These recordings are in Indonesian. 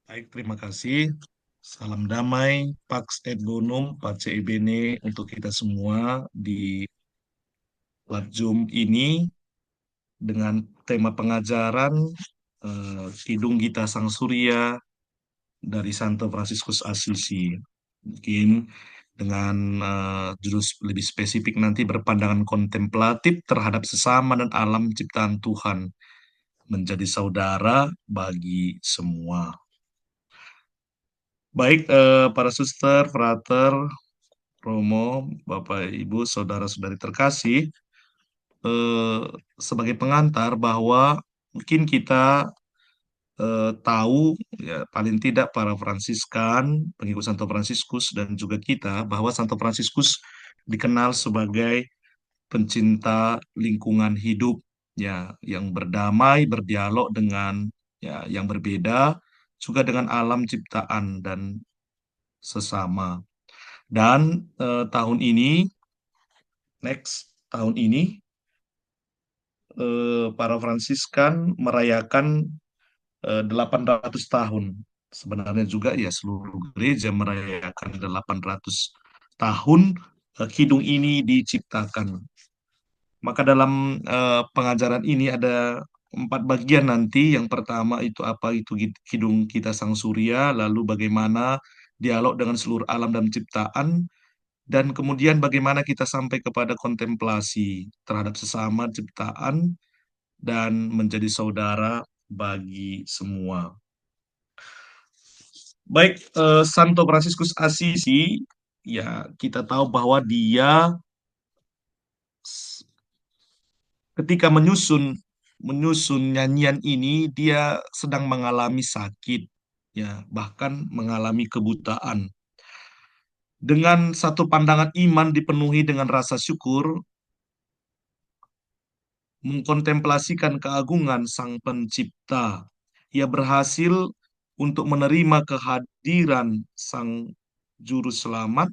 Baik, terima kasih. Salam damai, Pax et Bonum, Pace et Bene untuk kita semua di Lat Zoom ini dengan tema pengajaran Kidung Gita Sang Surya dari Santo Fransiskus Assisi. Mungkin dengan judul lebih spesifik nanti berpandangan kontemplatif terhadap sesama dan alam ciptaan Tuhan menjadi saudara bagi semua. Baik, para suster, frater, Romo, Bapak, Ibu, saudara-saudari terkasih, eh, sebagai pengantar bahwa mungkin kita tahu, ya paling tidak para Fransiskan, pengikut Santo Fransiskus dan juga kita, bahwa Santo Fransiskus dikenal sebagai pencinta lingkungan hidup, ya, yang berdamai, berdialog dengan ya yang berbeda, juga dengan alam ciptaan dan sesama. Dan tahun ini, tahun ini para Fransiskan merayakan 800 tahun. Sebenarnya juga ya seluruh gereja merayakan 800 tahun kidung ini diciptakan. Maka dalam pengajaran ini ada 4 bagian nanti. Yang pertama itu apa itu kidung kita Sang Surya, lalu bagaimana dialog dengan seluruh alam dan ciptaan, dan kemudian bagaimana kita sampai kepada kontemplasi terhadap sesama ciptaan dan menjadi saudara bagi semua. Baik, Santo Fransiskus Assisi, ya kita tahu bahwa dia ketika menyusun menyusun nyanyian ini dia sedang mengalami sakit, ya bahkan mengalami kebutaan. Dengan satu pandangan iman dipenuhi dengan rasa syukur, mengkontemplasikan keagungan Sang Pencipta. Ia berhasil untuk menerima kehadiran Sang Juru Selamat,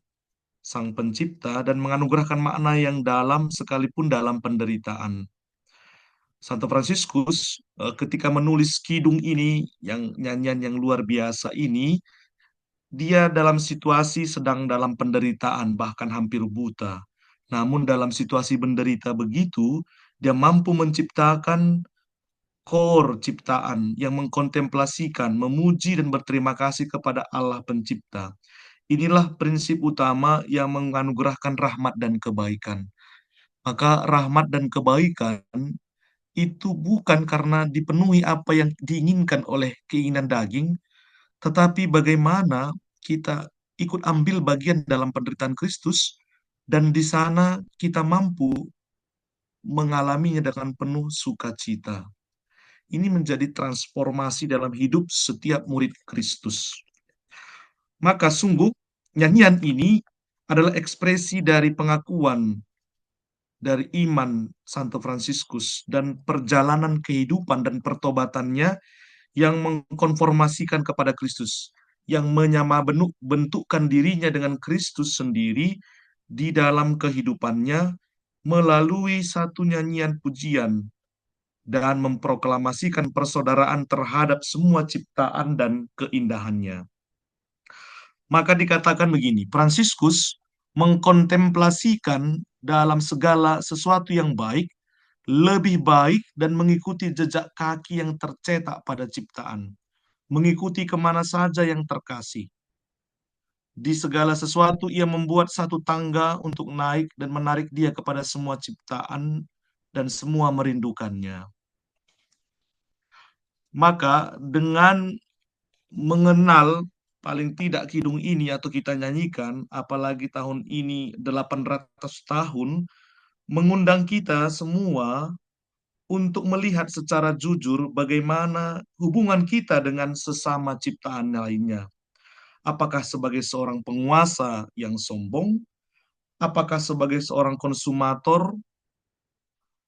Sang Pencipta, dan menganugerahkan makna yang dalam sekalipun dalam penderitaan. Santo Fransiskus ketika menulis kidung ini, yang nyanyian yang luar biasa ini, dia dalam situasi sedang dalam penderitaan, bahkan hampir buta. Namun dalam situasi menderita begitu, dia mampu menciptakan core ciptaan yang mengkontemplasikan, memuji dan berterima kasih kepada Allah Pencipta. Inilah prinsip utama yang menganugerahkan rahmat dan kebaikan. Maka rahmat dan kebaikan itu bukan karena dipenuhi apa yang diinginkan oleh keinginan daging, tetapi bagaimana kita ikut ambil bagian dalam penderitaan Kristus, dan di sana kita mampu mengalaminya dengan penuh sukacita. Ini menjadi transformasi dalam hidup setiap murid Kristus. Maka sungguh nyanyian ini adalah ekspresi dari pengakuan dari iman Santo Fransiskus dan perjalanan kehidupan dan pertobatannya yang mengkonformasikan kepada Kristus, yang bentukkan dirinya dengan Kristus sendiri di dalam kehidupannya melalui satu nyanyian pujian dan memproklamasikan persaudaraan terhadap semua ciptaan dan keindahannya. Maka dikatakan begini, Fransiskus mengkontemplasikan dalam segala sesuatu yang baik, lebih baik dan mengikuti jejak kaki yang tercetak pada ciptaan, mengikuti kemana saja yang terkasih. Di segala sesuatu ia membuat satu tangga untuk naik dan menarik dia kepada semua ciptaan dan semua merindukannya. Maka dengan mengenal paling tidak kidung ini atau kita nyanyikan, apalagi tahun ini 800 tahun, mengundang kita semua untuk melihat secara jujur bagaimana hubungan kita dengan sesama ciptaan lainnya. Apakah sebagai seorang penguasa yang sombong, apakah sebagai seorang konsumator,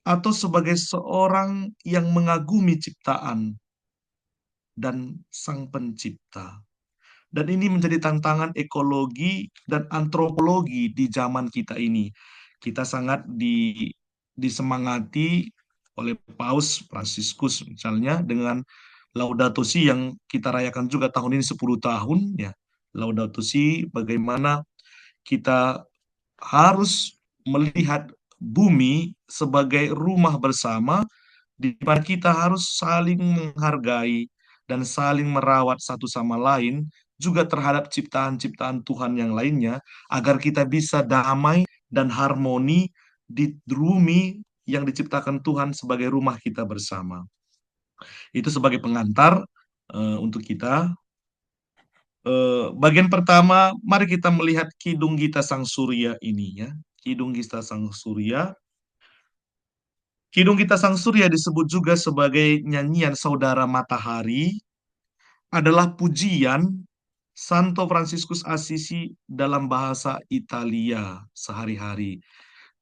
atau sebagai seorang yang mengagumi ciptaan dan Sang Pencipta. Dan ini menjadi tantangan ekologi dan antropologi di zaman kita ini. Kita sangat disemangati oleh Paus Fransiskus misalnya dengan Laudato Si yang kita rayakan juga tahun ini 10 tahun ya. Laudato Si, bagaimana kita harus melihat bumi sebagai rumah bersama di mana kita harus saling menghargai dan saling merawat satu sama lain juga terhadap ciptaan-ciptaan Tuhan yang lainnya agar kita bisa damai dan harmoni di bumi yang diciptakan Tuhan sebagai rumah kita bersama. Itu sebagai pengantar untuk kita. Bagian pertama, mari kita melihat Kidung Gita Sang Surya ini ya. Kidung Gita Sang Surya. Kidung Gita Sang Surya disebut juga sebagai nyanyian saudara matahari, adalah pujian Santo Fransiskus Assisi dalam bahasa Italia sehari-hari.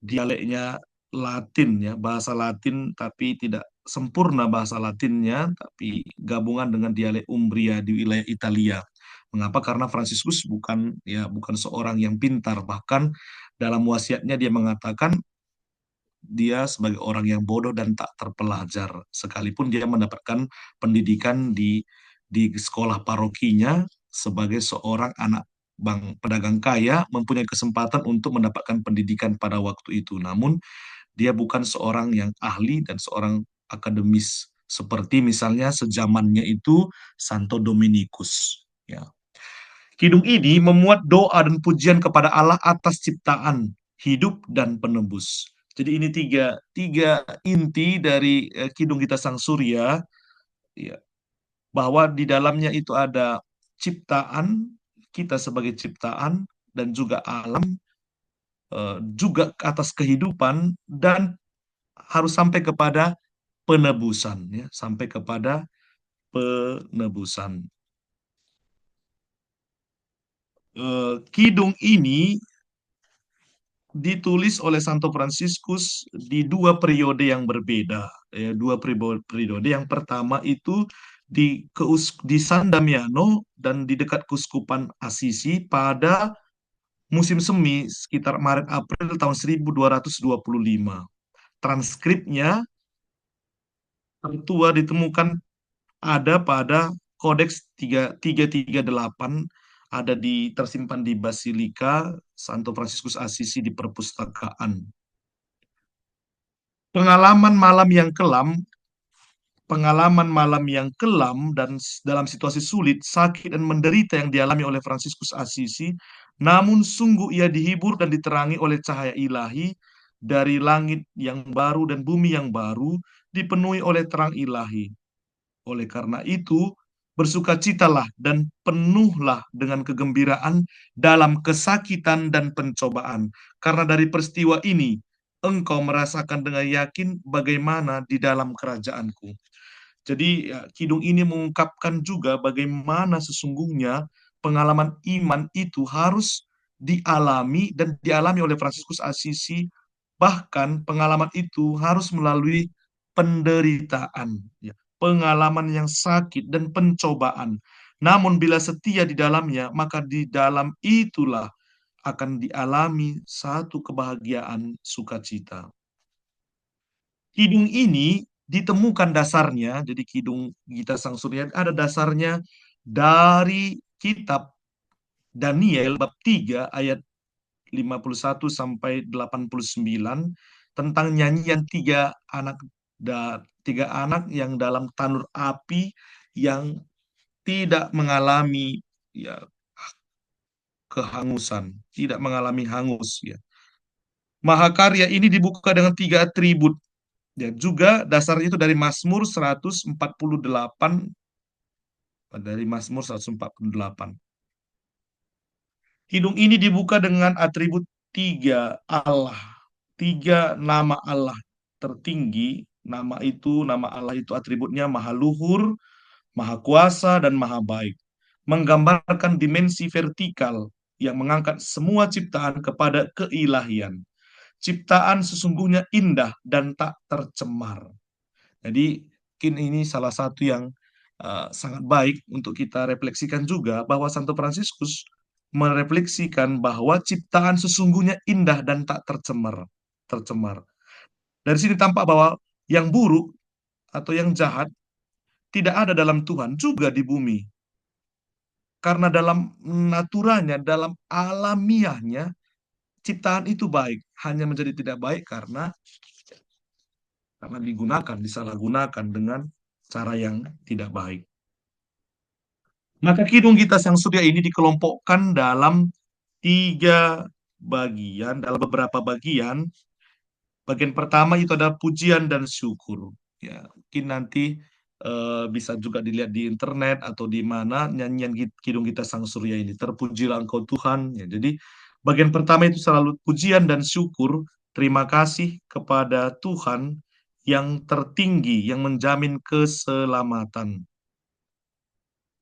Dialeknya Latin ya, bahasa Latin tapi tidak sempurna bahasa Latinnya, tapi gabungan dengan dialek Umbria di wilayah Italia. Mengapa? Karena Fransiskus bukan seorang yang pintar, bahkan dalam wasiatnya dia mengatakan dia sebagai orang yang bodoh dan tak terpelajar, sekalipun dia mendapatkan pendidikan di sekolah parokinya sebagai seorang anak pedagang kaya, mempunyai kesempatan untuk mendapatkan pendidikan pada waktu itu. Namun dia bukan seorang yang ahli dan seorang akademis seperti misalnya sezamannya itu Santo Dominikus. Ya. Kidung ini memuat doa dan pujian kepada Allah atas ciptaan, hidup, dan penebus. Jadi ini tiga inti dari Kidung Gita Sang Surya, ya, bahwa di dalamnya itu ada ciptaan, kita sebagai ciptaan, dan juga alam, juga atas kehidupan, dan harus sampai kepada penebusan, ya, sampai kepada penebusan. Kidung ini ditulis oleh Santo Fransiskus di dua periode yang berbeda. Ya, dua periode. Yang pertama itu di San Damiano dan di dekat Kuskupan Assisi pada musim semi sekitar Maret-April tahun 1225. Transkripnya tertua ditemukan ada pada Kodeks 338, ada tersimpan di Basilika Santo Fransiskus Assisi di perpustakaan. Pengalaman malam yang kelam, pengalaman malam yang kelam dan dalam situasi sulit, sakit dan menderita yang dialami oleh Fransiskus Assisi, namun sungguh ia dihibur dan diterangi oleh cahaya ilahi dari langit yang baru dan bumi yang baru, dipenuhi oleh terang ilahi. Oleh karena itu, bersukacitalah dan penuhlah dengan kegembiraan dalam kesakitan dan pencobaan, karena dari peristiwa ini engkau merasakan dengan yakin bagaimana di dalam kerajaanku. Jadi ya, kidung ini mengungkapkan juga bagaimana sesungguhnya pengalaman iman itu harus dialami dan dialami oleh Fransiskus Assisi. Bahkan pengalaman itu harus melalui penderitaan, ya, pengalaman yang sakit dan pencobaan. Namun bila setia di dalamnya, maka di dalam itulah akan dialami satu kebahagiaan sukacita. Kidung ini ditemukan dasarnya, jadi Kidung Gita Sang Surya ada dasarnya dari kitab Daniel bab 3 ayat 51 sampai 89 tentang nyanyian tiga anak yang dalam tanur api yang tidak mengalami ya kehangusan, tidak mengalami hangus ya. Mahakarya ini dibuka dengan tiga atribut. Ya, juga dasarnya itu dari Mazmur 148, Kidung ini dibuka dengan atribut tiga Allah, tiga nama Allah tertinggi. Nama Allah itu atributnya Maha Luhur, Maha Kuasa, dan Maha Baik. Menggambarkan dimensi vertikal yang mengangkat semua ciptaan kepada keilahian. Ciptaan sesungguhnya indah dan tak tercemar. Jadi mungkin ini salah satu yang sangat baik untuk kita refleksikan juga bahwa Santo Fransiskus merefleksikan bahwa ciptaan sesungguhnya indah dan tak tercemar. Tercemar. Dari sini tampak bahwa yang buruk atau yang jahat tidak ada dalam Tuhan juga di bumi. Karena dalam naturanya, dalam alamiahnya, ciptaan itu baik. Hanya menjadi tidak baik karena digunakan, disalahgunakan dengan cara yang tidak baik. Maka kidung kita Sang Surya ini dikelompokkan dalam tiga bagian, dalam beberapa bagian. Bagian pertama itu ada pujian dan syukur. Ya, mungkin nanti bisa juga dilihat di internet atau di mana nyanyian Kidung Kita Sang Surya ini. Terpujilah Engkau Tuhan. Ya, jadi bagian pertama itu selalu pujian dan syukur. Terima kasih kepada Tuhan yang tertinggi, yang menjamin keselamatan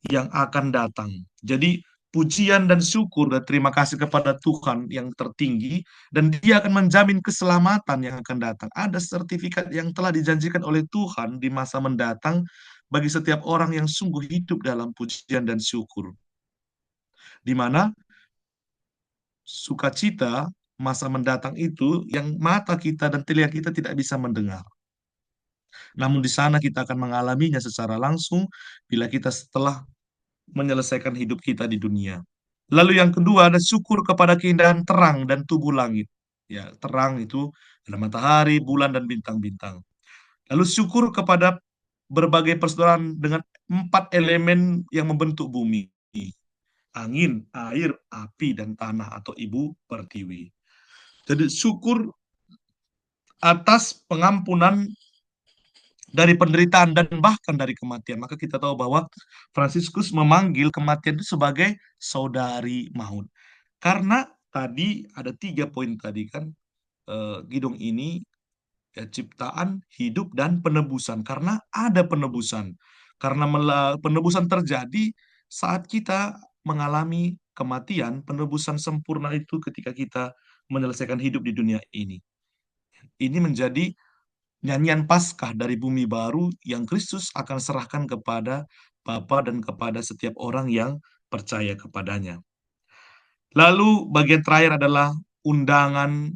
yang akan datang. Jadi pujian dan syukur dan terima kasih kepada Tuhan yang tertinggi, dan Dia akan menjamin keselamatan yang akan datang. Ada sertifikat yang telah dijanjikan oleh Tuhan di masa mendatang bagi setiap orang yang sungguh hidup dalam pujian dan syukur, di mana sukacita masa mendatang itu yang mata kita dan telinga kita tidak bisa mendengar. Namun di sana kita akan mengalaminya secara langsung bila kita setelah menyelesaikan hidup kita di dunia. Lalu yang kedua ada syukur kepada keindahan terang dan tubuh langit. Ya, terang itu ada matahari, bulan, dan bintang-bintang. Lalu syukur kepada berbagai persaudaraan dengan empat elemen yang membentuk bumi. Angin, air, api, dan tanah atau ibu pertiwi. Jadi syukur atas pengampunan dari penderitaan dan bahkan dari kematian. Maka kita tahu bahwa Fransiskus memanggil kematian itu sebagai saudari maut. Karena tadi ada 3 poin tadi kan, Gidong ini ya, ciptaan, hidup, dan penebusan. Karena ada penebusan. Karena penebusan terjadi saat kita mengalami kematian, penebusan sempurna itu ketika kita menyelesaikan hidup di dunia ini. Ini menjadi nyanyian Paskah dari bumi baru yang Kristus akan serahkan kepada Bapa dan kepada setiap orang yang percaya kepadanya. Lalu bagian terakhir adalah undangan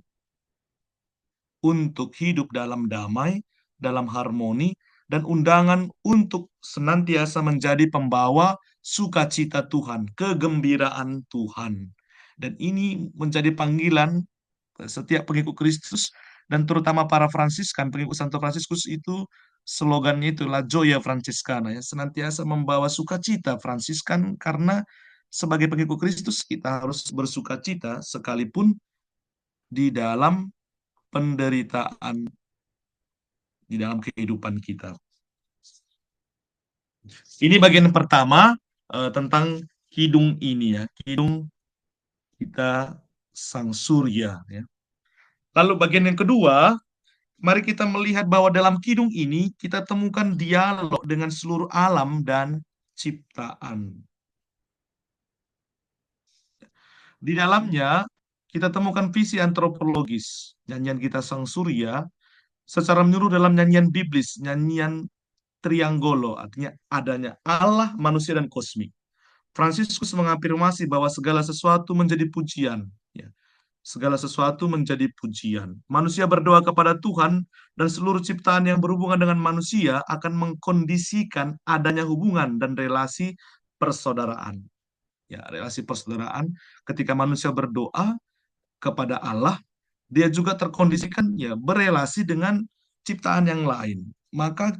untuk hidup dalam damai, dalam harmoni, dan undangan untuk senantiasa menjadi pembawa sukacita Tuhan, kegembiraan Tuhan. Dan ini menjadi panggilan setiap pengikut Kristus, dan terutama para Fransiskan, pengikut Santo Fransiskus itu slogannya itulah Joya Francescana, ya, senantiasa membawa sukacita Fransiskan, karena sebagai pengikut Kristus kita harus bersukacita sekalipun di dalam penderitaan di dalam kehidupan kita. Ini bagian pertama tentang kidung ini ya, kidung kita Sang Surya ya. Lalu bagian yang kedua, mari kita melihat bahwa dalam kidung ini kita temukan dialog dengan seluruh alam dan ciptaan. Di dalamnya kita temukan visi antropologis, nyanyian kita Sang Surya secara menyeluruh dalam nyanyian biblis, nyanyian Trianggolo, artinya adanya Allah, manusia, dan kosmik. Fransiskus mengafirmasi bahwa segala sesuatu menjadi pujian. Ya. Segala sesuatu menjadi pujian. Manusia berdoa kepada Tuhan, dan seluruh ciptaan yang berhubungan dengan manusia akan mengkondisikan adanya hubungan dan relasi persaudaraan. Ya, relasi persaudaraan ketika manusia berdoa kepada Allah, dia juga terkondisikan ya berelasi dengan ciptaan yang lain. Maka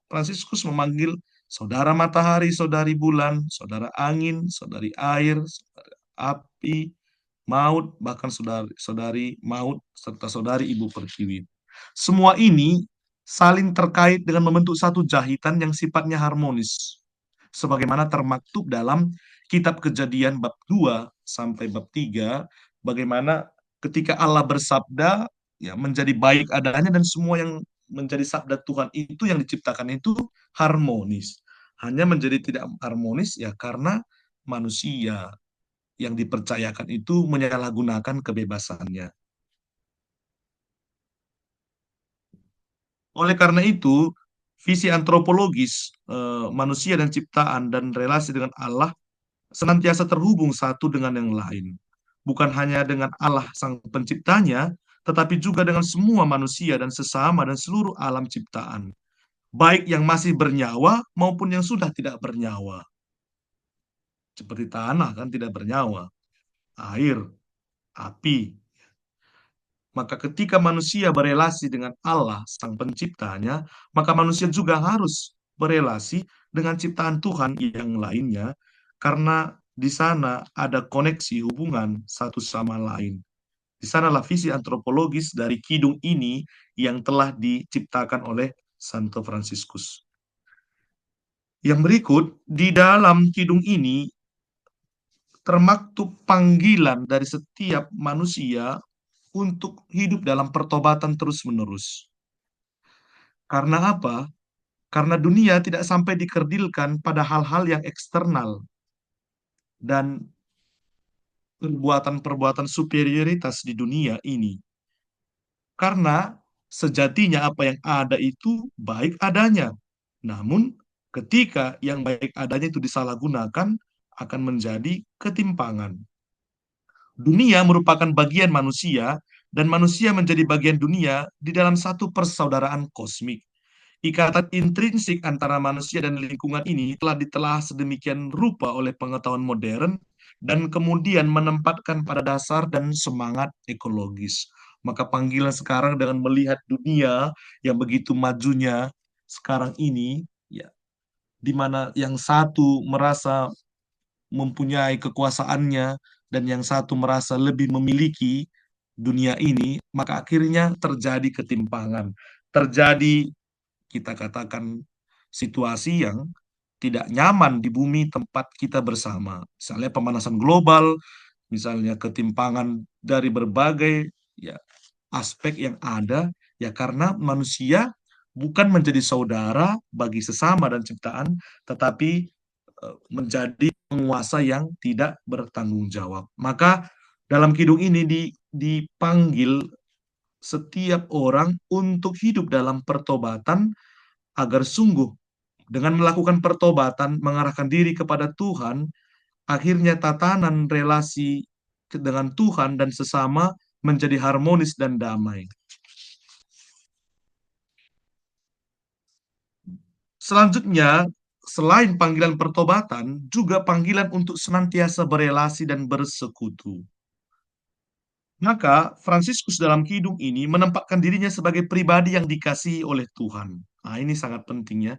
Fransiskus memanggil saudara matahari, saudari bulan, saudara angin, saudari air, saudara api, maut, bahkan saudari maut, serta saudari ibu pertiwi. Semua ini saling terkait dengan membentuk satu jahitan yang sifatnya harmonis. Sebagaimana termaktub dalam kitab Kejadian bab 2 sampai bab 3, bagaimana ketika Allah bersabda, ya menjadi baik adanya, dan semua yang menjadi sabda Tuhan itu yang diciptakan itu harmonis. Hanya menjadi tidak harmonis ya karena manusia yang dipercayakan itu menyalahgunakan kebebasannya. Oleh karena itu, visi antropologis manusia dan ciptaan dan relasi dengan Allah senantiasa terhubung satu dengan yang lain. Bukan hanya dengan Allah sang penciptanya, tetapi juga dengan semua manusia dan sesama dan seluruh alam ciptaan. baik yang masih bernyawa maupun yang sudah tidak bernyawa. Seperti tanah kan tidak bernyawa, air, api. Maka ketika manusia berelasi dengan Allah, Sang Penciptanya, maka manusia juga harus berelasi dengan ciptaan Tuhan yang lainnya, karena di sana ada koneksi hubungan satu sama lain. Di sanalah visi antropologis dari kidung ini yang telah diciptakan oleh Santo Fransiskus. Yang berikut, di dalam kidung ini termaktub panggilan dari setiap manusia untuk hidup dalam pertobatan terus-menerus. Karena apa? Karena dunia tidak sampai dikerdilkan pada hal-hal yang eksternal dan perbuatan-perbuatan superioritas di dunia ini. Karena sejatinya apa yang ada itu baik adanya. Namun ketika yang baik adanya itu disalahgunakan, akan menjadi ketimpangan. Dunia merupakan bagian manusia, dan manusia menjadi bagian dunia di dalam satu persaudaraan kosmik. Ikatan intrinsik antara manusia dan lingkungan ini telah ditelah sedemikian rupa oleh pengetahuan modern dan kemudian menempatkan pada dasar dan semangat ekologis. Maka panggilan sekarang dengan melihat dunia yang begitu majunya sekarang ini, ya, di mana yang satu merasa mempunyai kekuasaannya dan yang satu merasa lebih memiliki dunia ini, maka akhirnya terjadi ketimpangan. Terjadi, kita katakan, situasi yang tidak nyaman di bumi tempat kita bersama. Misalnya pemanasan global, misalnya ketimpangan dari berbagai, ya, aspek yang ada, ya, karena manusia bukan menjadi saudara bagi sesama dan ciptaan, tetapi menjadi penguasa yang tidak bertanggung jawab. Maka dalam kidung ini dipanggil setiap orang untuk hidup dalam pertobatan, agar sungguh dengan melakukan pertobatan mengarahkan diri kepada Tuhan, akhirnya tatanan relasi dengan Tuhan dan sesama menjadi harmonis dan damai. Selanjutnya, selain panggilan pertobatan, juga panggilan untuk senantiasa berelasi dan bersekutu. Maka Fransiskus dalam kidung ini menempatkan dirinya sebagai pribadi yang dikasihi oleh Tuhan. Nah, ini sangat penting, ya.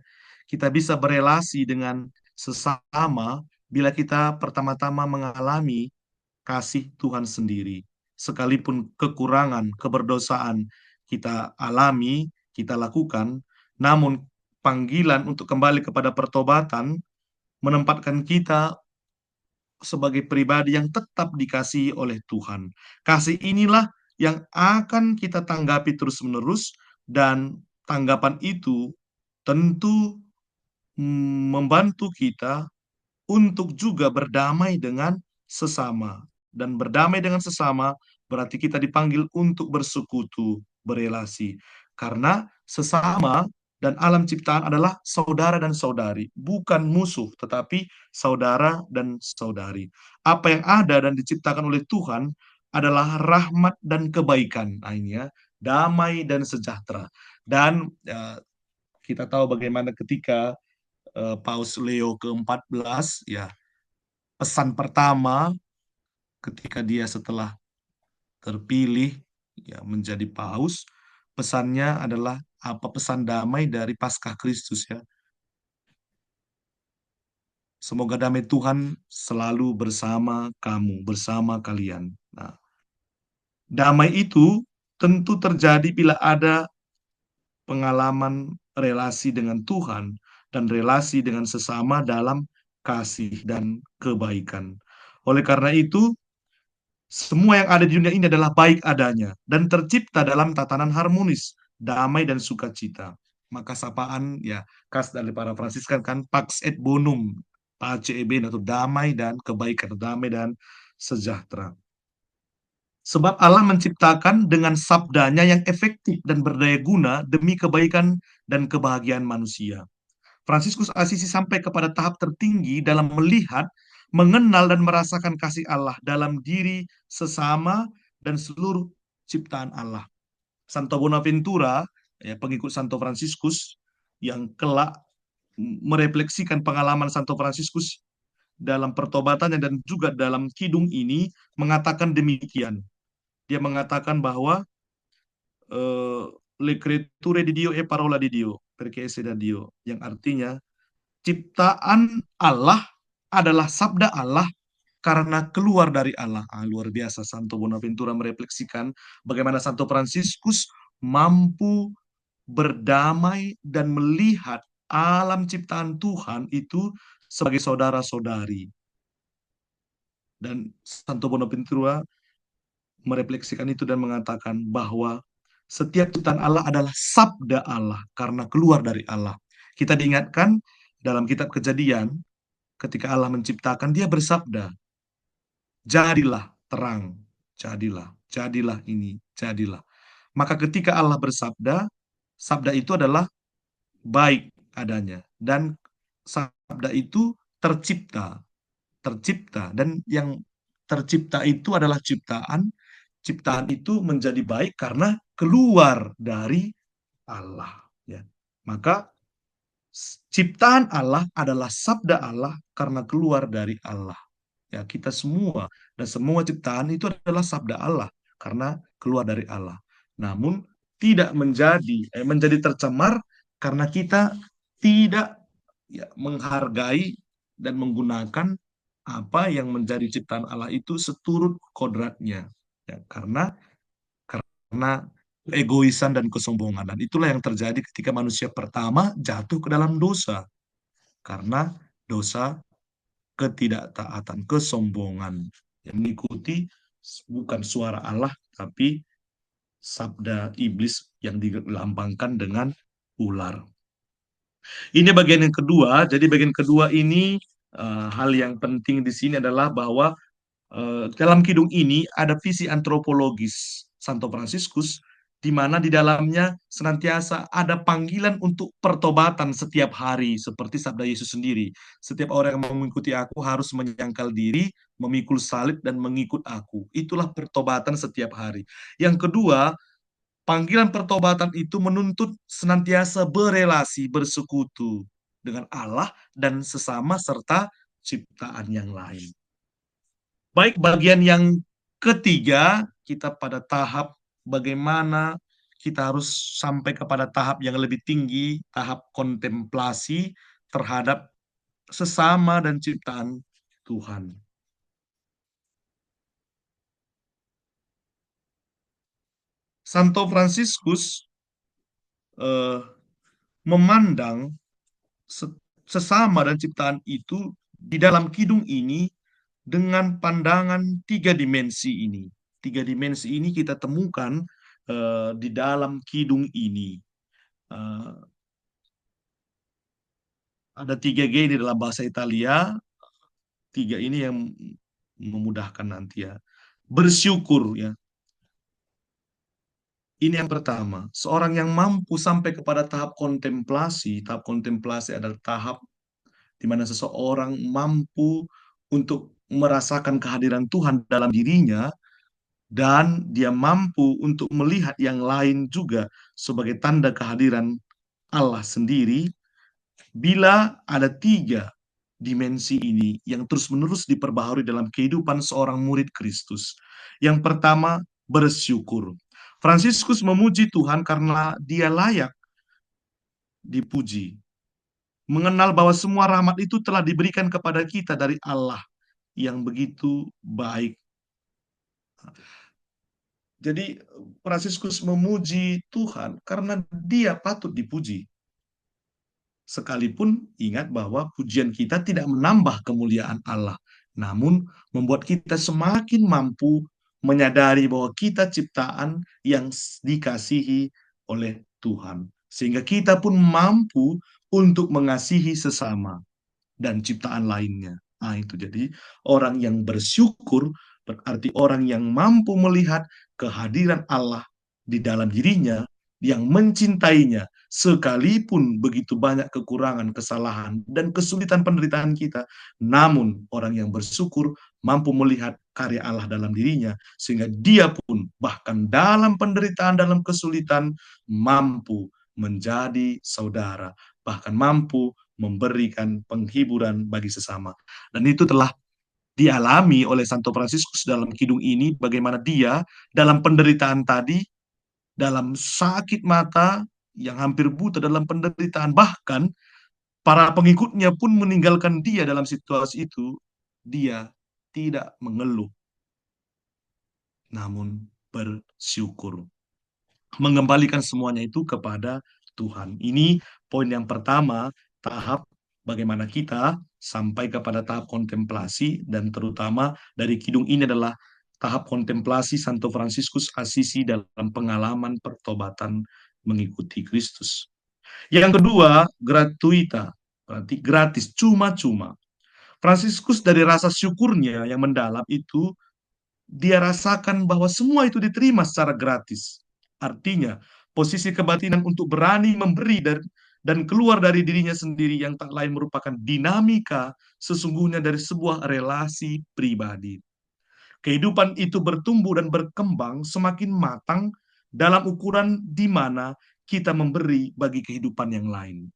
Kita bisa berelasi dengan sesama bila kita pertama-tama mengalami kasih Tuhan sendiri. Sekalipun kekurangan, keberdosaan kita alami, kita lakukan, namun panggilan untuk kembali kepada pertobatan menempatkan kita sebagai pribadi yang tetap dikasihi oleh Tuhan. Kasih inilah yang akan kita tanggapi terus-menerus, dan tanggapan itu tentu membantu kita untuk juga berdamai dengan sesama. Dan berdamai dengan sesama berarti kita dipanggil untuk bersekutu, berelasi. Karena sesama dan alam ciptaan adalah saudara dan saudari, bukan musuh, tetapi saudara dan saudari. Apa yang ada dan diciptakan oleh Tuhan adalah rahmat dan kebaikan. Nah, ini, ya, damai dan sejahtera. Dan kita tahu bagaimana ketika Paus Leo ke-14, ya, pesan pertama ketika dia setelah terpilih, ya, menjadi paus, pesannya adalah apa? Pesan damai dari Paskah Kristus, ya. Semoga damai Tuhan selalu bersama kamu, bersama kalian. Nah, damai itu tentu terjadi bila ada pengalaman relasi dengan Tuhan dan relasi dengan sesama dalam kasih dan kebaikan. Oleh karena itu, semua yang ada di dunia ini adalah baik adanya dan tercipta dalam tatanan harmonis, damai dan sukacita. Maka sapaan, ya, khas dari para Fransiskan kan Pax et Bonum, Pace et Bene, atau damai dan kebaikan, damai dan sejahtera. Sebab Allah menciptakan dengan sabdanya yang efektif dan berdaya guna demi kebaikan dan kebahagiaan manusia. Fransiskus Asisi sampai kepada tahap tertinggi dalam melihat, mengenal, dan merasakan kasih Allah dalam diri sesama dan seluruh ciptaan Allah. Santo Bonaventura, ya, pengikut Santo Fransiskus, yang kelak merefleksikan pengalaman Santo Fransiskus dalam pertobatannya dan juga dalam kidung ini mengatakan demikian. Dia mengatakan bahwa le creature di Dio e parola di Dio, perché esse da Dio, yang artinya ciptaan Allah adalah sabda Allah karena keluar dari Allah. Luar biasa Santo Bonaventura merefleksikan bagaimana Santo Fransiskus mampu berdamai dan melihat alam ciptaan Tuhan itu sebagai saudara-saudari. Dan Santo Bonaventura merefleksikan itu dan mengatakan bahwa setiap ciptaan Allah adalah sabda Allah karena keluar dari Allah. Kita diingatkan dalam kitab Kejadian ketika Allah menciptakan, dia bersabda, jadilah terang, jadilah ini, jadilah. Maka ketika Allah bersabda, sabda itu adalah baik adanya dan sabda itu tercipta, dan yang tercipta itu adalah ciptaan itu menjadi baik karena keluar dari Allah, ya. Maka ciptaan Allah adalah sabda Allah karena keluar dari Allah. Ya, kita semua dan semua ciptaan itu adalah sabda Allah karena keluar dari Allah. Namun tidak menjadi tercemar karena kita tidak, ya, menghargai dan menggunakan apa yang menjadi ciptaan Allah itu seturut kodratnya. Ya, karena egoisan dan kesombongan. Dan itulah yang terjadi ketika manusia pertama jatuh ke dalam dosa. Karena dosa ketidaktaatan, kesombongan yang mengikuti bukan suara Allah, tapi sabda iblis yang dilambangkan dengan ular. Ini bagian yang kedua. Jadi bagian kedua ini hal yang penting di sini adalah bahwa dalam kidung ini ada visi antropologis Santo Fransiskus, di mana di dalamnya senantiasa ada panggilan untuk pertobatan setiap hari, seperti sabda Yesus sendiri. Setiap orang yang mengikuti aku harus menyangkal diri, memikul salib, dan mengikut aku. Itulah pertobatan setiap hari. Yang kedua, panggilan pertobatan itu menuntut senantiasa berelasi, bersekutu dengan Allah dan sesama serta ciptaan yang lain. Baik, bagian yang ketiga, kita pada tahap bagaimana kita harus sampai kepada tahap yang lebih tinggi, tahap kontemplasi terhadap sesama dan ciptaan Tuhan. Santo Fransiskus eh, memandang sesama dan ciptaan itu di dalam kidung ini dengan pandangan tiga dimensi ini. Tiga dimensi ini kita temukan di dalam kidung ini. Uh, ada 3G di dalam bahasa Italia. Tiga ini yang memudahkan nanti, ya. Bersyukur, ya. Ini yang pertama. Seorang yang mampu sampai kepada tahap kontemplasi. Tahap kontemplasi adalah tahap di mana seseorang mampu untuk merasakan kehadiran Tuhan dalam dirinya, dan dia mampu untuk melihat yang lain juga sebagai tanda kehadiran Allah sendiri. Bila ada tiga dimensi ini yang terus-menerus diperbaharui dalam kehidupan seorang murid Kristus. Yang pertama, bersyukur. Fransiskus memuji Tuhan karena dia layak dipuji. Mengenal bahwa semua rahmat itu telah diberikan kepada kita dari Allah yang begitu baik. Jadi Fransiskus memuji Tuhan karena dia patut dipuji. Sekalipun ingat bahwa pujian kita tidak menambah kemuliaan Allah, namun membuat kita semakin mampu menyadari bahwa kita ciptaan yang dikasihi oleh Tuhan. Sehingga kita pun mampu untuk mengasihi sesama dan ciptaan lainnya. Nah, itu jadi orang yang bersyukur berarti orang yang mampu melihat kehadiran Allah di dalam dirinya, yang mencintainya sekalipun begitu banyak kekurangan, kesalahan, dan kesulitan penderitaan kita. Namun orang yang bersyukur mampu melihat karya Allah dalam dirinya, sehingga dia pun bahkan dalam penderitaan, dalam kesulitan, mampu menjadi saudara, bahkan mampu memberikan penghiburan bagi sesama. Dan itu telah dialami oleh Santo Fransiskus dalam kidung ini, bagaimana dia dalam penderitaan tadi, dalam sakit mata yang hampir buta, dalam penderitaan, bahkan para pengikutnya pun meninggalkan dia dalam situasi itu, dia tidak mengeluh, namun bersyukur. Mengembalikan semuanya itu kepada Tuhan. Ini poin yang pertama, tahap bagaimana kita sampai kepada tahap kontemplasi, dan terutama dari kidung ini adalah tahap kontemplasi Santo Fransiskus Asisi dalam pengalaman pertobatan mengikuti Kristus. Yang kedua, gratuita, berarti gratis, cuma-cuma. Fransiskus dari rasa syukurnya yang mendalam itu, dia rasakan bahwa semua itu diterima secara gratis. Artinya, posisi kebatinan untuk berani memberi dan keluar dari dirinya sendiri yang tak lain merupakan dinamika sesungguhnya dari sebuah relasi pribadi. Kehidupan itu bertumbuh dan berkembang semakin matang dalam ukuran di mana kita memberi bagi kehidupan yang lain.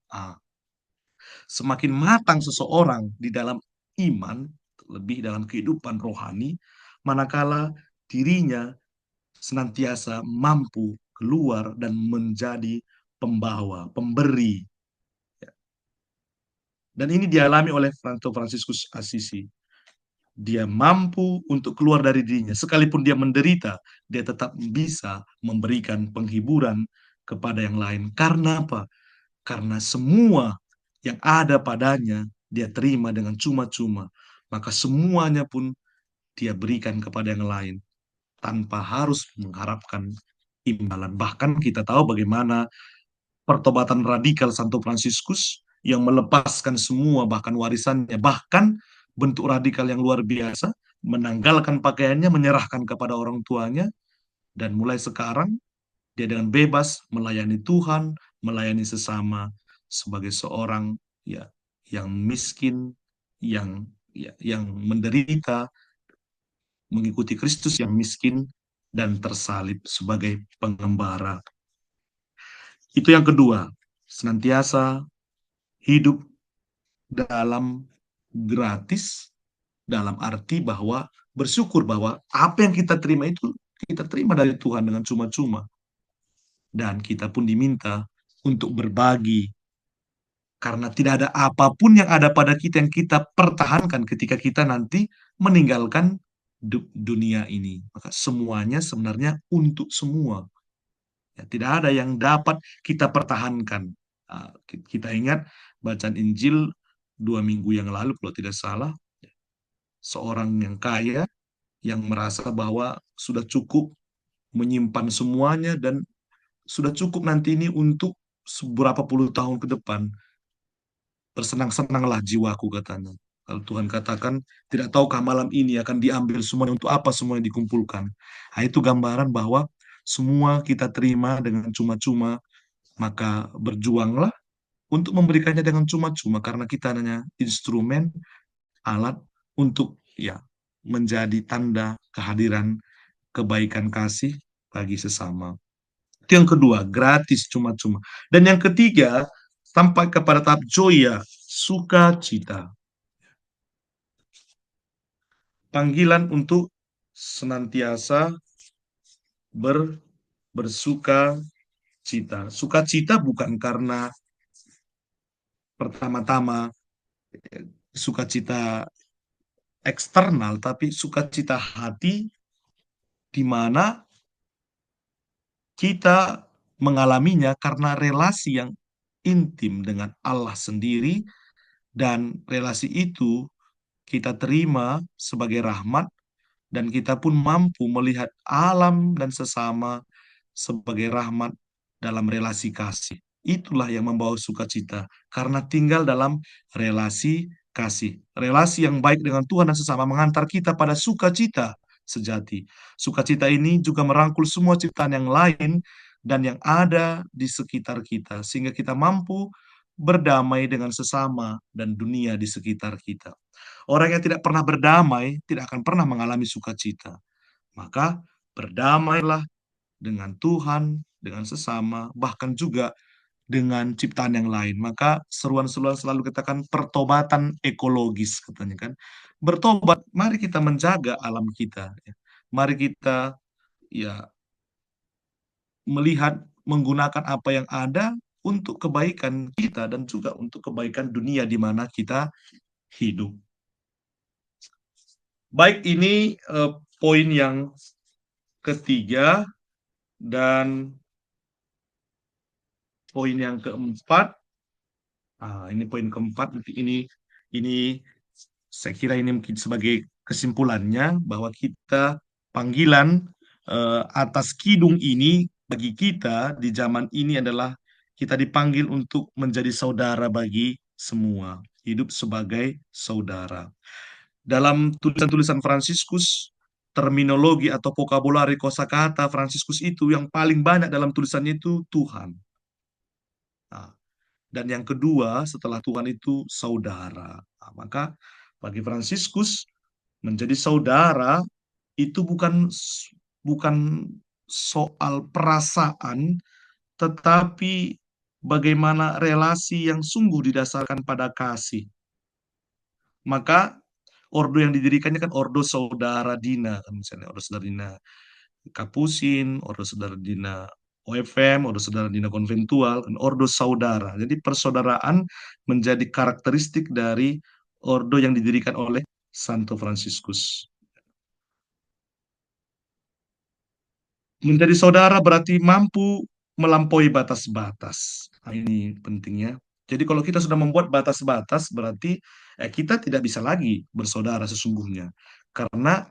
Semakin matang seseorang di dalam iman, lebih dalam kehidupan rohani, manakala dirinya senantiasa mampu keluar dan menjadi pembawa, pemberi. Dan ini dialami oleh Santo Fransiskus Assisi. Dia mampu untuk keluar dari dirinya. Sekalipun dia menderita, dia tetap bisa memberikan penghiburan kepada yang lain. Karena apa? Karena semua yang ada padanya, dia terima dengan cuma-cuma. Maka semuanya pun dia berikan kepada yang lain, tanpa harus mengharapkan imbalan. Bahkan kita tahu bagaimana pertobatan radikal Santo Fransiskus yang melepaskan semua, bahkan warisannya, bahkan bentuk radikal yang luar biasa, menanggalkan pakaiannya, menyerahkan kepada orang tuanya, dan mulai sekarang dia dengan bebas melayani Tuhan, melayani sesama sebagai seorang ya yang miskin, yang menderita, mengikuti Kristus yang miskin dan tersalib sebagai pengembara. Itu yang kedua, senantiasa hidup dalam gratis, dalam arti bahwa bersyukur bahwa apa yang kita terima itu kita terima dari Tuhan dengan cuma-cuma. Dan kita pun diminta untuk berbagi, karena tidak ada apapun yang ada pada kita yang kita pertahankan ketika kita nanti meninggalkan dunia ini. Maka semuanya sebenarnya untuk semua. Ya, tidak ada yang dapat kita pertahankan. Kita ingat bacaan Injil 2 minggu yang lalu, kalau tidak salah, seorang yang kaya yang merasa bahwa sudah cukup menyimpan semuanya dan sudah cukup nanti ini untuk beberapa puluh tahun ke depan. Bersenang-senanglah jiwaku, katanya. Kalau Tuhan katakan, tidak tahukah malam ini akan diambil semuanya, untuk apa semuanya dikumpulkan. Nah, itu gambaran bahwa semua kita terima dengan cuma-cuma, maka berjuanglah untuk memberikannya dengan cuma-cuma, karena kita hanya instrumen, alat untuk menjadi tanda kehadiran kebaikan kasih bagi sesama. Itu yang kedua, gratis, cuma-cuma. Dan yang ketiga, sampai kepada tahap joya, sukacita. Panggilan untuk senantiasa bersuka cita. Sukacita bukan karena pertama-tama sukacita eksternal, tapi sukacita hati, di mana kita mengalaminya karena relasi yang intim dengan Allah sendiri, dan relasi itu kita terima sebagai rahmat, dan kita pun mampu melihat alam dan sesama sebagai rahmat dalam relasi kasih. Itulah yang membawa sukacita, karena tinggal dalam relasi kasih. Relasi yang baik dengan Tuhan dan sesama mengantar kita pada sukacita sejati. Sukacita ini juga merangkul semua ciptaan yang lain dan yang ada di sekitar kita, sehingga kita mampu berdamai dengan sesama dan dunia di sekitar kita. Orang yang tidak pernah berdamai tidak akan pernah mengalami sukacita. Maka berdamailah dengan Tuhan, dengan sesama, bahkan juga dengan ciptaan yang lain. Maka seruan-seruan selalu katakan pertobatan ekologis katanya kan. Bertobat, mari kita menjaga alam kita. Ya. Mari kita ya melihat menggunakan apa yang ada untuk kebaikan kita dan juga untuk kebaikan dunia di mana kita hidup. Baik, ini poin yang ketiga dan poin yang keempat. Ini poin keempat. Ini saya kira ini mungkin sebagai kesimpulannya bahwa kita panggilan atas kidung ini bagi kita di zaman ini adalah kita dipanggil untuk menjadi saudara bagi semua, hidup sebagai saudara. Dalam tulisan-tulisan Fransiskus, terminologi atau vokabulari kosakata Fransiskus itu yang paling banyak dalam tulisannya itu Tuhan. Nah, dan yang kedua setelah Tuhan itu saudara. Nah, maka bagi Fransiskus menjadi saudara itu bukan soal perasaan, tetapi bagaimana relasi yang sungguh didasarkan pada kasih. Maka ordo yang didirikannya kan Ordo Saudara Dina, kan misalnya Ordo Saudara Dina Kapusin, Ordo Saudara Dina OFM, Ordo Saudara Dina Konventual, dan Ordo Saudara. Jadi persaudaraan menjadi karakteristik dari ordo yang didirikan oleh Santo Fransiskus. Menjadi saudara berarti mampu melampaui batas-batas. Nah, ini pentingnya. Jadi kalau kita sudah membuat batas-batas, berarti kita tidak bisa lagi bersaudara sesungguhnya. Karena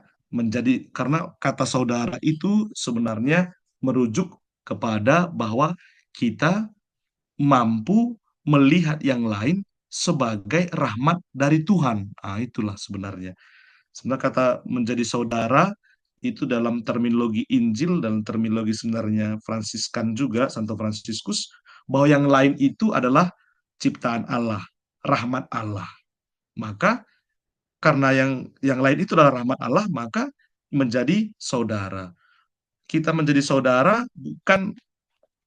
kata saudara itu sebenarnya merujuk kepada bahwa kita mampu melihat yang lain sebagai rahmat dari Tuhan. Itulah sebenarnya. Sebenarnya kata menjadi saudara itu dalam terminologi Injil dan terminologi sebenarnya Fransiskan juga, Santo Fransiskus, bahwa yang lain itu adalah ciptaan Allah, rahmat Allah. Maka karena yang lain itu adalah rahmat Allah, maka menjadi saudara. Kita menjadi saudara bukan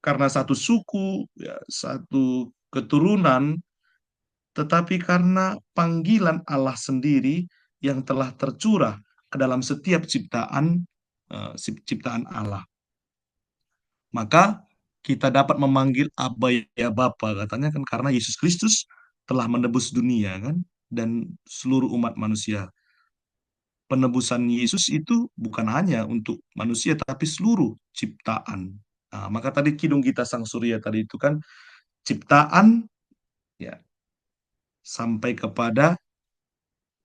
karena satu suku, ya, satu keturunan, tetapi karena panggilan Allah sendiri yang telah tercurah ke dalam setiap ciptaan Allah. Maka kita dapat memanggil Aba ya Bapa, katanya kan karena Yesus Kristus telah menebus dunia kan dan seluruh umat manusia. Penebusan Yesus itu bukan hanya untuk manusia tapi seluruh ciptaan. Maka tadi Kidung Gita Sang Surya tadi itu kan ciptaan ya sampai kepada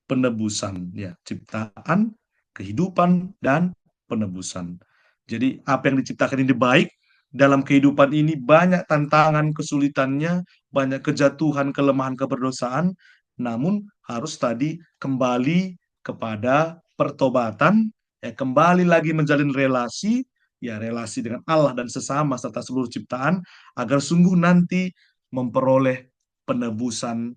penebusan, ya, ciptaan, kehidupan dan penebusan. Jadi apa yang diciptakan ini baik, dalam kehidupan ini banyak tantangan, kesulitannya, banyak kejatuhan, kelemahan, keberdosaan, namun harus tadi kembali kepada pertobatan, ya, kembali lagi menjalin relasi, ya, relasi dengan Allah dan sesama serta seluruh ciptaan agar sungguh nanti memperoleh penebusan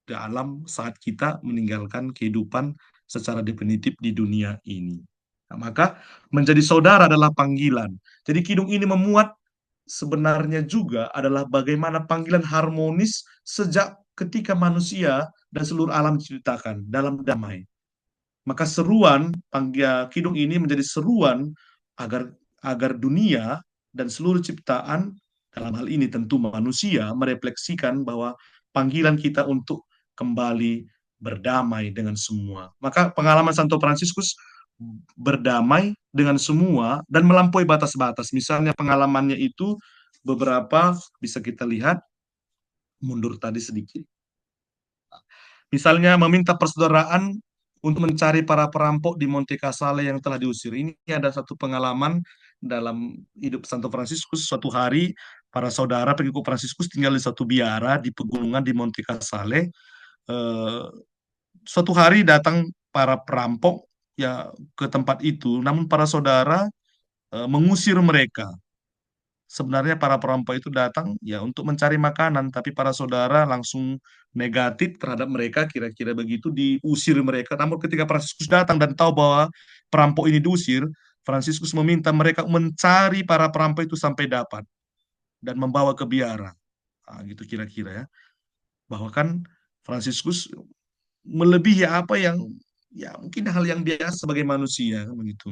dalam saat kita meninggalkan kehidupan secara definitif di dunia ini. Nah, maka menjadi saudara adalah panggilan. Jadi kidung ini memuat sebenarnya juga adalah bagaimana panggilan harmonis sejak ketika manusia dan seluruh alam diciptakan dalam damai. Maka kidung ini menjadi seruan agar agar dunia dan seluruh ciptaan dalam hal ini tentu manusia merefleksikan bahwa panggilan kita untuk kembali berdamai dengan semua. Maka pengalaman Santo Fransiskus berdamai dengan semua dan melampaui batas-batas. Misalnya pengalamannya itu beberapa bisa kita lihat mundur tadi sedikit. Misalnya meminta persaudaraan untuk mencari para perampok di Monte Casale yang telah diusir. Ini ada satu pengalaman dalam hidup Santo Fransiskus. Suatu hari para saudara pengikut Fransiskus tinggal di satu biara di pegunungan di Monte Casale. Suatu hari datang para perampok ya ke tempat itu, namun para saudara mengusir mereka. Sebenarnya para perampok itu datang ya untuk mencari makanan, tapi para saudara langsung negatif terhadap mereka, kira-kira begitu, diusir mereka. Namun ketika Fransiskus datang dan tahu bahwa perampok ini diusir, Fransiskus meminta mereka mencari para perampok itu sampai dapat. dan membawa ke biara. Gitu kira-kira ya. Bahwa kan Fransiskus melebihi apa yang ya mungkin hal yang biasa sebagai manusia kan begitu.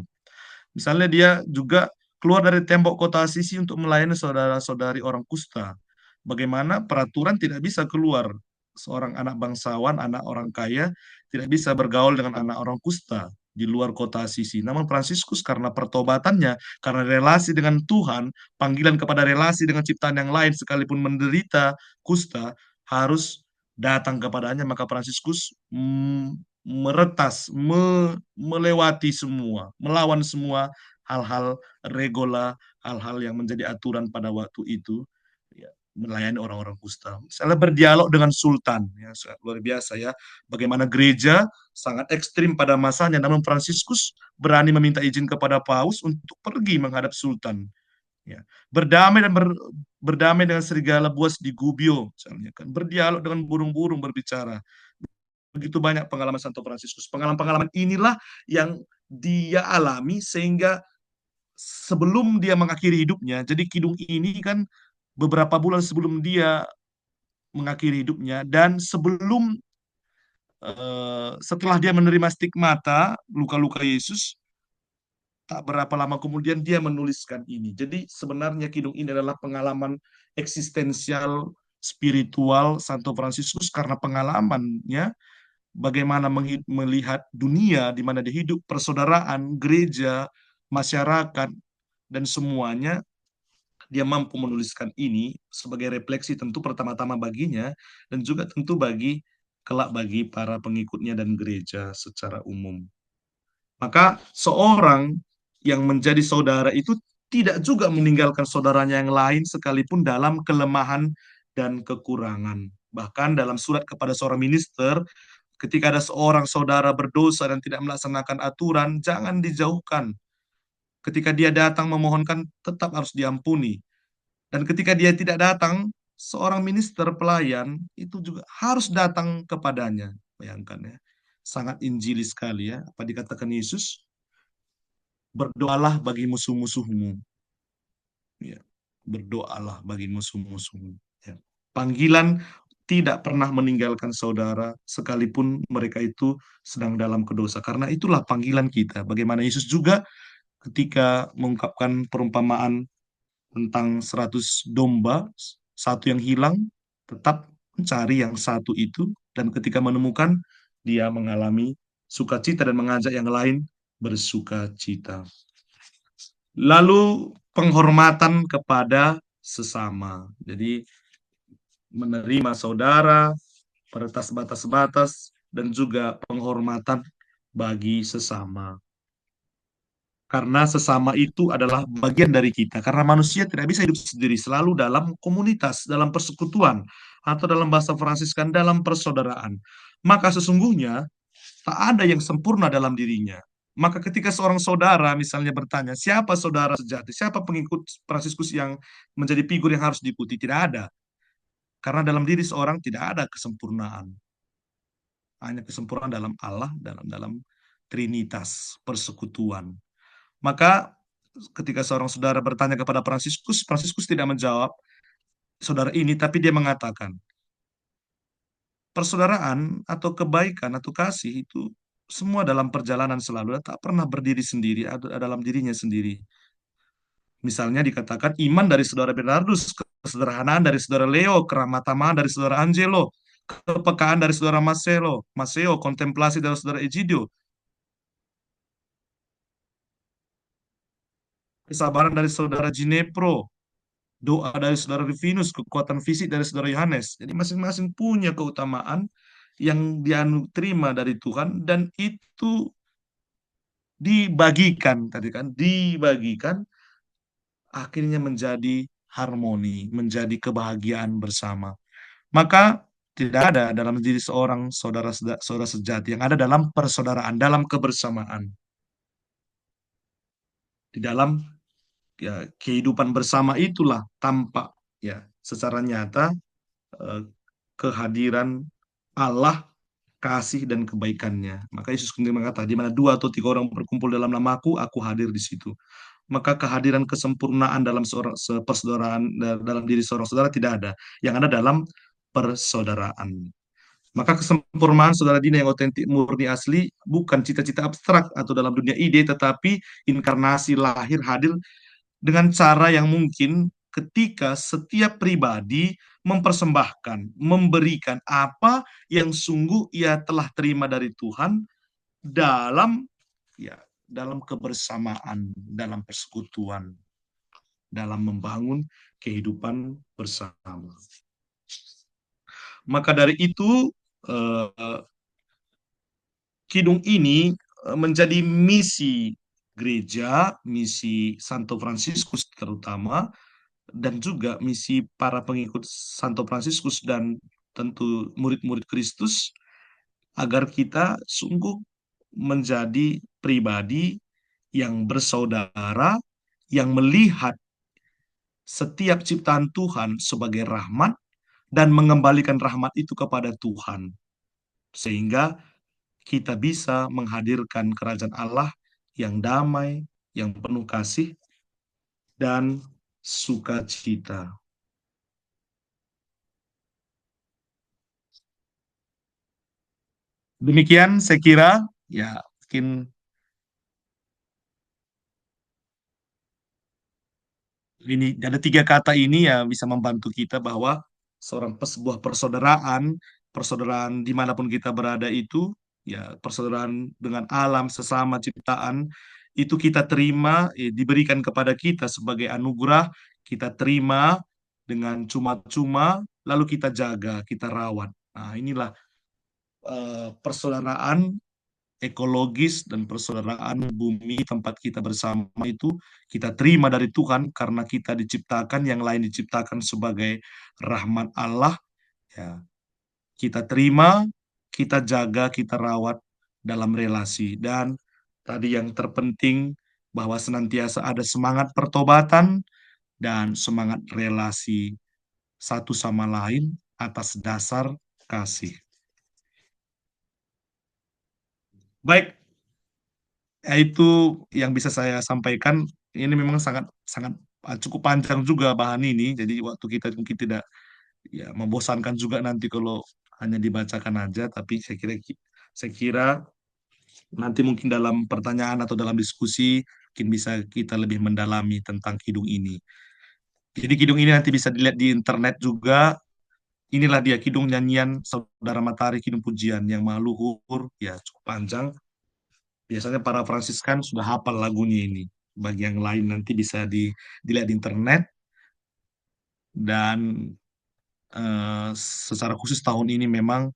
Misalnya dia juga keluar dari tembok kota Assisi untuk melayani saudara-saudari orang kusta. Bagaimana peraturan tidak bisa keluar. Seorang anak bangsawan, anak orang kaya, tidak bisa bergaul dengan anak orang kusta di luar kota Assisi. Namun Fransiskus karena pertobatannya, karena relasi dengan Tuhan, panggilan kepada relasi dengan ciptaan yang lain, sekalipun menderita kusta, harus datang kepadanya. Maka Fransiskus meretas, melewati semua, melawan semua hal-hal regola, hal-hal yang menjadi aturan pada waktu itu, ya, melayani orang-orang kusta. Misalnya berdialog dengan sultan, ya, luar biasa ya. Bagaimana gereja sangat ekstrim pada masanya, namun Fransiskus berani meminta izin kepada paus untuk pergi menghadap sultan. Ya. Berdamai dengan serigala buas di Gubbio, misalnya kan. Berdialog dengan burung-burung, berbicara. Begitu banyak pengalaman Santo Fransiskus. Pengalaman-pengalaman inilah yang dia alami sehingga sebelum dia mengakhiri hidupnya, jadi kidung ini kan beberapa bulan sebelum dia mengakhiri hidupnya dan setelah dia menerima stigmata luka-luka Yesus, tak berapa lama kemudian dia menuliskan ini. Jadi sebenarnya kidung ini adalah pengalaman eksistensial spiritual Santo Fransiskus karena pengalamannya bagaimana melihat dunia di mana dia hidup, persaudaraan, gereja, masyarakat, dan semuanya, dia mampu menuliskan ini sebagai refleksi tentu pertama-tama baginya, dan juga tentu kelak bagi para pengikutnya dan gereja secara umum. Maka seorang yang menjadi saudara itu tidak juga meninggalkan saudaranya yang lain sekalipun dalam kelemahan dan kekurangan. Bahkan dalam surat kepada seorang minister, ketika ada seorang saudara berdosa dan tidak melaksanakan aturan, jangan dijauhkan. Ketika dia datang memohonkan, tetap harus diampuni. Dan ketika dia tidak datang, seorang minister pelayan itu juga harus datang kepadanya. Bayangkan ya. Sangat injili sekali ya. Apa dikatakan Yesus? Berdoalah bagi musuh-musuhmu. Ya. Berdoalah bagi musuh-musuhmu. Ya. Panggilan tidak pernah meninggalkan saudara sekalipun mereka itu sedang dalam kedosa. Karena itulah panggilan kita. Bagaimana Yesus juga ketika mengungkapkan perumpamaan tentang 100 domba, satu yang hilang, tetap mencari yang satu itu, dan ketika menemukan, dia mengalami sukacita dan mengajak yang lain bersukacita. Lalu penghormatan kepada sesama. Jadi menerima saudara, peretas batas-batas, dan juga penghormatan bagi sesama. Karena sesama itu adalah bagian dari kita. Karena manusia tidak bisa hidup sendiri, selalu dalam komunitas, dalam persekutuan, atau dalam bahasa Fransiskan, dalam persaudaraan. Maka sesungguhnya tak ada yang sempurna dalam dirinya. Maka ketika seorang saudara misalnya bertanya, siapa saudara sejati, siapa pengikut Fransiskus yang menjadi figur yang harus diikuti? Tidak ada. Karena dalam diri seorang tidak ada kesempurnaan. Hanya kesempurnaan dalam Allah, dalam Trinitas, persekutuan. Maka ketika seorang saudara bertanya kepada Fransiskus, Fransiskus tidak menjawab saudara ini, tapi dia mengatakan, persaudaraan atau kebaikan atau kasih itu semua dalam perjalanan selalu, tak pernah berdiri sendiri, ada dalam dirinya sendiri. Misalnya dikatakan iman dari saudara Bernardus, kesederhanaan dari saudara Leo, keramah tamahan dari saudara Angelo, kepekaan dari saudara Maseo, kontemplasi dari saudara Egidio, kesabaran dari saudara Ginepro, doa dari saudara Rufinus, kekuatan fisik dari saudara Yohanes. Jadi masing-masing punya keutamaan yang dia terima dari Tuhan dan itu dibagikan tadi kan, dibagikan akhirnya menjadi harmoni, menjadi kebahagiaan bersama. Maka tidak ada dalam diri seorang saudara sejati, yang ada dalam persaudaraan, dalam kebersamaan, di dalam ya, kehidupan bersama itulah tampak ya secara nyata eh, kehadiran Allah kasih dan kebaikannya. Maka Yesus sendiri mengatakan, di mana dua atau tiga orang berkumpul dalam namaku, aku hadir di situ. Maka kehadiran kesempurnaan dalam seorang persaudaraan dalam diri seorang saudara tidak ada. Yang ada dalam persaudaraan. Maka kesempurnaan saudara Dina yang otentik, murni, asli bukan cita-cita abstrak atau dalam dunia ide, tetapi inkarnasi lahir hadir dengan cara yang mungkin ketika setiap pribadi mempersembahkan, memberikan apa yang sungguh ia telah terima dari Tuhan dalam ya dalam kebersamaan, dalam persekutuan, dalam membangun kehidupan bersama. Maka dari itu eh, kidung ini menjadi misi gereja, misi Santo Fransiskus terutama, dan juga misi para pengikut Santo Fransiskus dan tentu murid-murid Kristus agar kita sungguh menjadi pribadi yang bersaudara, yang melihat setiap ciptaan Tuhan sebagai rahmat dan mengembalikan rahmat itu kepada Tuhan, sehingga kita bisa menghadirkan kerajaan Allah yang damai, yang penuh kasih, dan sukacita. Demikian saya kira, ya mungkin ini ada tiga kata ini ya bisa membantu kita bahwa sebuah persaudaraan, persaudaraan dimanapun kita berada itu, ya persaudaraan dengan alam sesama ciptaan itu kita terima, diberikan kepada kita sebagai anugerah, kita terima dengan cuma-cuma, lalu kita jaga, kita rawat. Nah, inilah persaudaraan ekologis dan persaudaraan bumi tempat kita bersama itu kita terima dari Tuhan karena kita diciptakan, yang lain diciptakan sebagai rahmat Allah, ya. Kita terima, kita jaga, kita rawat dalam relasi, dan tadi yang terpenting bahwa senantiasa ada semangat pertobatan dan semangat relasi satu sama lain atas dasar kasih. Baik, ya, itu yang bisa saya sampaikan. Ini memang sangat sangat cukup panjang juga bahan ini, jadi waktu kita mungkin tidak ya membosankan juga nanti kalau hanya dibacakan aja. Tapi saya kira nanti mungkin dalam pertanyaan atau dalam diskusi mungkin bisa kita lebih mendalami tentang kidung ini. Jadi kidung ini nanti bisa dilihat di internet juga. Inilah dia kidung nyanyian Saudara Matahari, kidung pujian yang maha ya cukup panjang. Biasanya para Fransiskan sudah hafal lagunya ini. Bagi yang lain nanti bisa dilihat di internet. Dan secara khusus tahun ini memang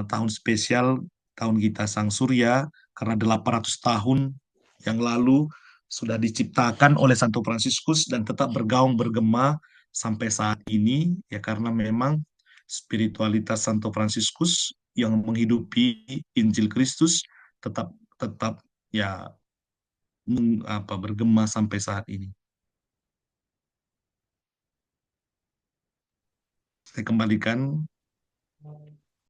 tahun spesial, tahun kita Sang Surya, karena 800 tahun yang lalu sudah diciptakan oleh Santo Fransiskus dan tetap bergaung bergema sampai saat ini, ya karena memang spiritualitas Santo Fransiskus yang menghidupi Injil Kristus tetap tetap ya bergema sampai saat ini. Saya kembalikan.